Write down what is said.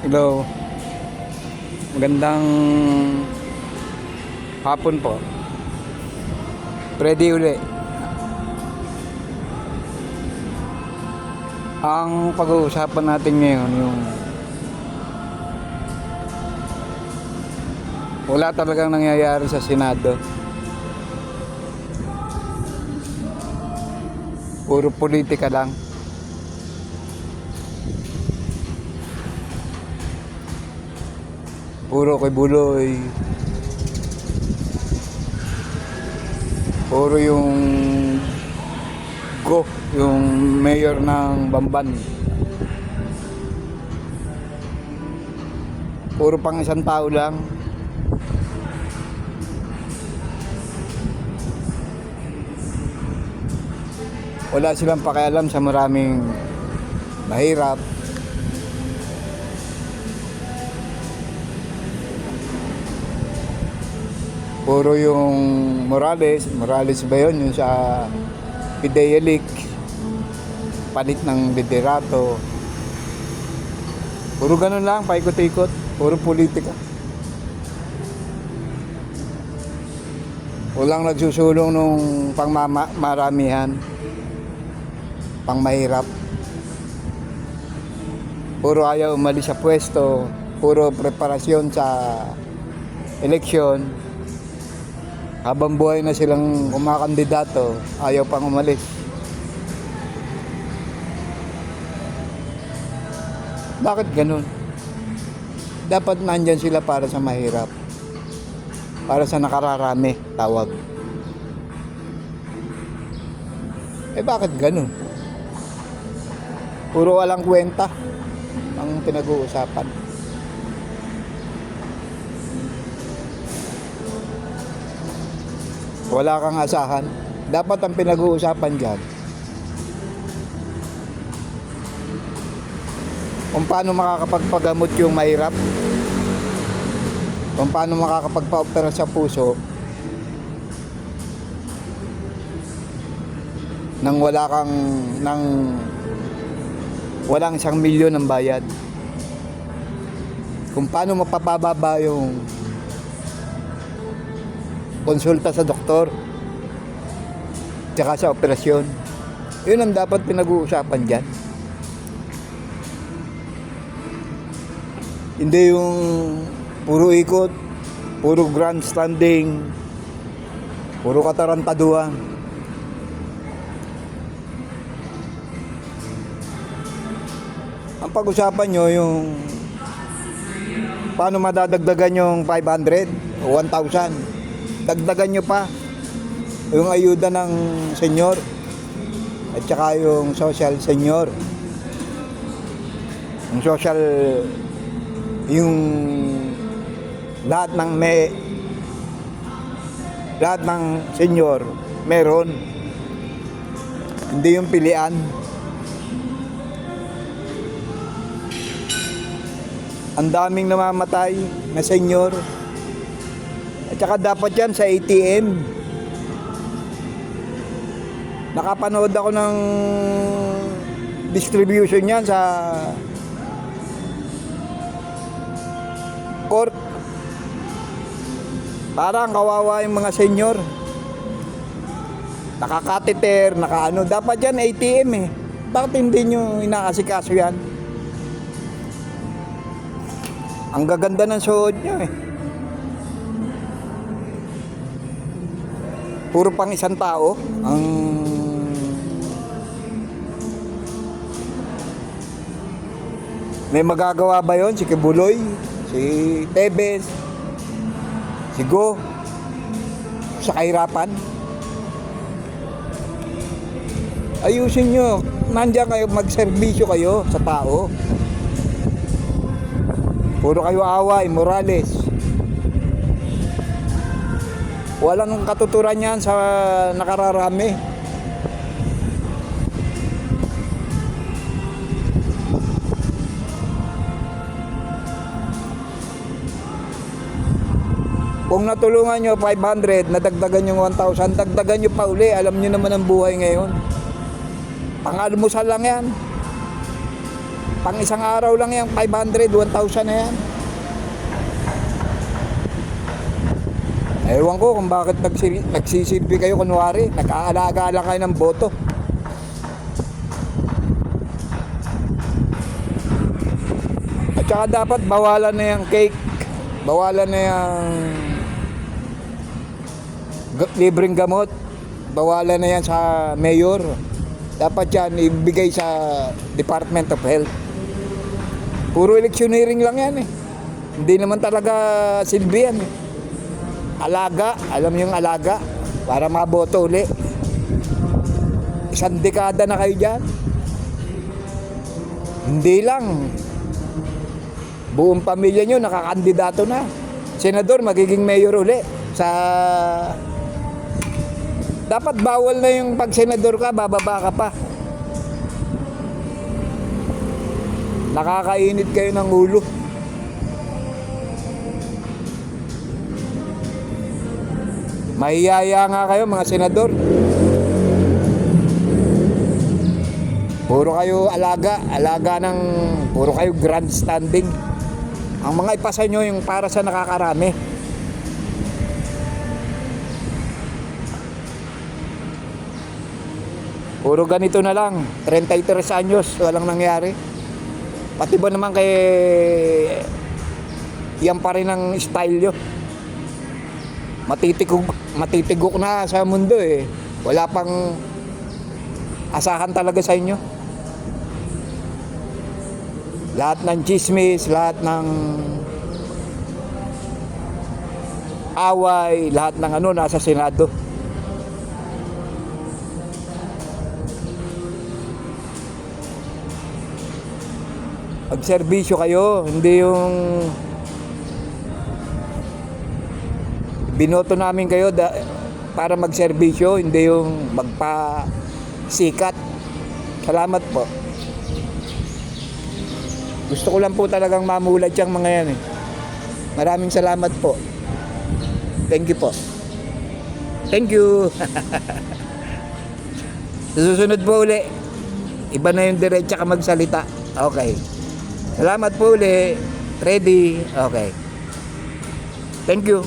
Hello. Magandang hapon po. Ready uli. Ang pag-uusapan natin ngayon yung wala talagang nangyayari sa Senado. Puro politika lang. Puro kay Buloy. Puro yung yung mayor ng Bamban. Puro pang isang tao lang. Wala silang pakialam sa maraming mahirap. Puro yung Morales ba yun? Yung sa Fidelis, palit ng liderato. Puro ganun lang, paikot-ikot. Puro politika. Walang nagsusulong nung pangmaramihan, pangmahirap. Puro ayaw umalis sa pwesto. Puro preparasyon sa eleksyon. Habang buhay na silang kumakandidato, ayaw pang umalis. Bakit ganun? Dapat nandyan sila para sa mahirap. Para sa nakararami, tawag. Bakit ganun? Puro walang kwenta ang pinag-uusapan. Wala kang asahan. Dapat ang pinag-uusapan dyan kung paano makakapagpagamot yung mahirap, kung paano makakapagpa-opera sa puso nang walang 1 milyon ang bayad, kung paano mapapababa yung konsulta sa doktor tsaka sa operasyon. Yun ang dapat pinag-uusapan dyan. Hindi yung puro ikot, puro grandstanding, puro katarantaduhan. Ang pag-usapan nyo yung paano madadagdagan yung 500 o 1,000. Dagdagan nyo pa yung ayuda ng senyor at saka yung social senyor, yung lahat ng senyor meron, hindi yung pilian. Ang daming namamatay na senyor. At saka dapat yan sa ATM. Nakapanood ako ng distribution yan sa court. Parang kawawa yung mga senyor. Nakakateter, nakaano. Dapat yan ATM eh. Bakit hindi nyo inaasikaso yan? Ang gaganda ng suot nyo eh. Puro pang isang tao ang may magagawa ba yon? Si Kibuloy, si Tebes, si Go sa kahirapan? Ayusin nyo. Nandiyan kayo, magserbisyo kayo sa tao. Puro kayo away, Morales. Walang katuturan yan sa nakararami. Kung natulungan nyo 500, nadagdagan yung 1,000, dagdagan nyo pa uli. Alam nyo naman ang buhay ngayon. Pang-almusal lang yan. Pang isang araw lang yan, 500, 1,000 na yan. Ewan ko kung bakit nagsisilbi kayo kunwari, nag-aalaga lang kayo ng boto. At saka dapat bawalan na yung cake, bawalan na yung libreng gamot, bawalan na yan sa mayor. Dapat yan ibigay sa Department of Health. Puro electioneering lang yan eh. Hindi naman talaga silbi yan eh. Alaga, alam niyo yung alaga, para maboto uli. Isang dekada na kayo dyan. Hindi lang. Buong pamilya nyo nakakandidato na. Senador, magiging mayor uli. Dapat bawal na yung pag senador ka, bababa ka pa. Nakakainit kayo ng ulo. Mahiyaya nga kayo mga senador. Puro kayo puro kayo grandstanding. Ang mga ipasa nyo yung para sa nakakarami. Puro ganito na lang, 33 anyos, walang nangyari. Pati ba naman kay yan pa rin ang style nyo. Matitigok na sa mundo eh. Wala pang asahan talaga sa inyo. Lahat ng chismis, lahat ng away, lahat ng nasa Senado. Magserbisyo kayo, hindi yung binoto namin kayo para magserbisyo, hindi yung magpasikat. Salamat po. Gusto ko lang po talagang mamulad siyang mga yan eh. Maraming salamat po. Thank you po. Thank you. Susunod po uli. Iba na yung diretsa ka magsalita. Okay. Salamat po uli. Ready. Okay. Thank you.